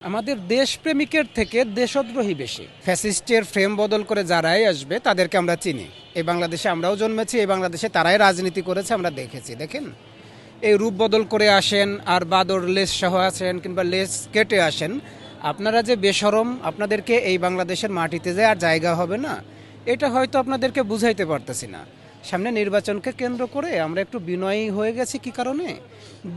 আমাদের দেশপ্রেমিকের থেকে দেশদ্রোহী বেশি। ফ্যাসিস্টের ফ্রেম বদল করে যারাই আসবে তাদেরকে আমরা চিনি। এই বাংলাদেশে আমরাও জন্মেছি, এই বাংলাদেশে তারাই রাজনীতি করেছে, আমরা দেখেছি। দেখেন, এই রূপ বদল করে আসেন আর বাদর লেস সহ আসেন কিংবা লেস কেটে আসেন, আপনারা যে বেশরম, আপনাদেরকে এই বাংলাদেশের মাটিতে যে আর জায়গা হবে না, এটা হয়তো আপনাদেরকে বুঝাইতে পারতেছি না। সামনে নির্বাচনকে কেন্দ্র করে আমরা একটু বিনয়ী হয়ে গেছি। কি কারণে?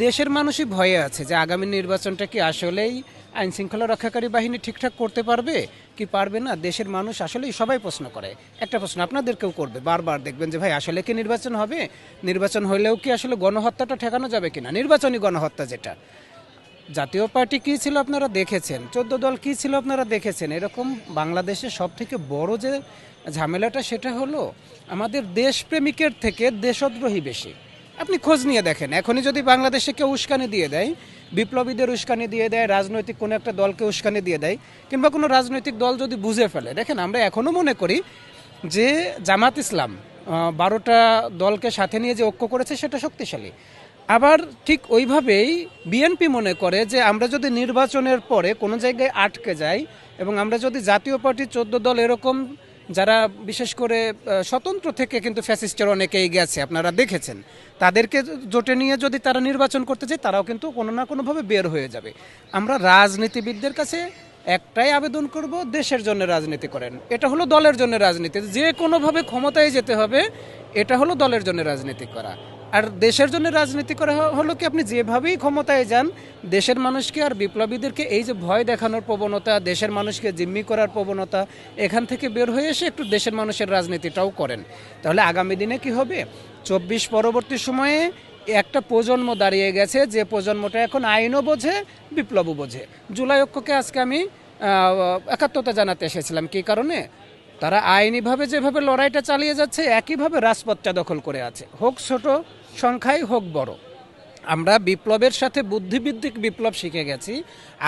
দেশের মানুষই ভয়ে আছে যে আগামী নির্বাচনটা কি আসলেই আইন শৃঙ্খলা রক্ষাকারী বাহিনী ঠিকঠাক করতে পারবে কি পারবে না। দেশের মানুষ আসলেই সবাই প্রশ্ন করে। একটা প্রশ্ন আপনাদেরকেও করবে বারবার, দেখবেন যে ভাই আসলে কি নির্বাচন হবে, নির্বাচন হইলেও কি আসলে গণহত্যাটা ঠেকানো যাবে কিনা, নির্বাচনী গণহত্যা যেটা। জাতীয় পার্টি কী ছিল আপনারা দেখেছেন, 14 দল কী ছিল আপনারা দেখেছেন। এরকম বাংলাদেশের সব থেকে বড় যে ঝামেলাটা সেটা হলো আমাদের দেশপ্রেমিকের থেকে দেশদ্রোহী বেশি। আপনি খোঁজ নিয়ে দেখেন, এখনই যদি বাংলাদেশে কেউ উস্কানি দিয়ে দেয়, বিপ্লবীদের উস্কানি দিয়ে দেয়, রাজনৈতিক কোনো একটা দলকে উস্কানি দিয়ে দেয়, কিংবা কোনো রাজনৈতিক দল যদি বুঝে ফেলে, দেখেন আমরা এখনও মনে করি যে জামাত ইসলাম 12টা দলকে সাথে নিয়ে যে ঐক্য করেছে সেটা শক্তিশালী। আবার ঠিক ওইভাবেই বিএনপি মনে করে যে আমরা যদি নির্বাচনের পরে কোনো জায়গায় আটকে যাই এবং আমরা যদি জাতীয় পার্টি 14 দল এরকম যারা বিশেষ করে স্বতন্ত্র থেকে কিন্তু ফ্যাসিস্টের অনেকেই গেছে আপনারা দেখেছেন, তাদেরকে জোটে নিয়ে যদি তারা নির্বাচন করতে চায় তারাও কিন্তু কোনো না কোনোভাবে বের হয়ে যাবে। আমরা রাজনীতিবিদদের কাছে একটাই আবেদন করব, দেশের জন্য রাজনীতি করেন। এটা হলো দলের জন্য রাজনীতি, যে কোনোভাবে ক্ষমতায় যেতে হবে, এটা হলো দলের জন্য রাজনীতি করা। আর দেশের জন্য রাজনীতি করা হলো কি আপনি যেভাবেই ক্ষমতায় যান, দেশের মানুষকে আর বিপ্লবীদেরকে এই যে ভয় দেখানোর প্রবণতা, দেশের মানুষকে জিম্মি করার প্রবণতা, এখান থেকে বের হয়ে এসে একটু দেশের মানুষের রাজনীতিটাও করেন। তাহলে আগামী দিনে কি হবে, 24 পরবর্তী সময়ে একটা প্রজন্ম দাঁড়িয়ে গেছে, যে প্রজন্মটা এখন আইনও বোঝে, বিপ্লবও বোঝে। জুলাই ঐক্যকে আজকে আমি একাত্মতা জানাতে এসেছিলাম। কী কারণে? তারা আইনিভাবে যেভাবে লড়াইটা চালিয়ে যাচ্ছে, একইভাবে রাজপথটা দখল করে আছে, হোক ছোট সংখ্যায় হোক বড়। আমরা বিপ্লবের সাথে বুদ্ধিবৃত্তিক বিপ্লব শিখে গেছি।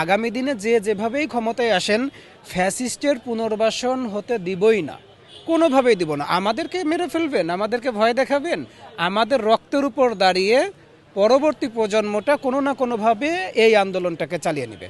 আগামী দিনে যে যেভাবেই ক্ষমতায় আসেন, ফ্যাসিস্টের পুনর্বাসন হতে দিবই না, কোনোভাবেই দিব না। আমাদেরকে মেরে ফেলবেন, আমাদেরকে ভয় দেখাবেন, আমাদের রক্তের উপর দাঁড়িয়ে পরবর্তী প্রজন্মটা কোনো না কোনোভাবে এই আন্দোলনটাকে চালিয়ে নেবে।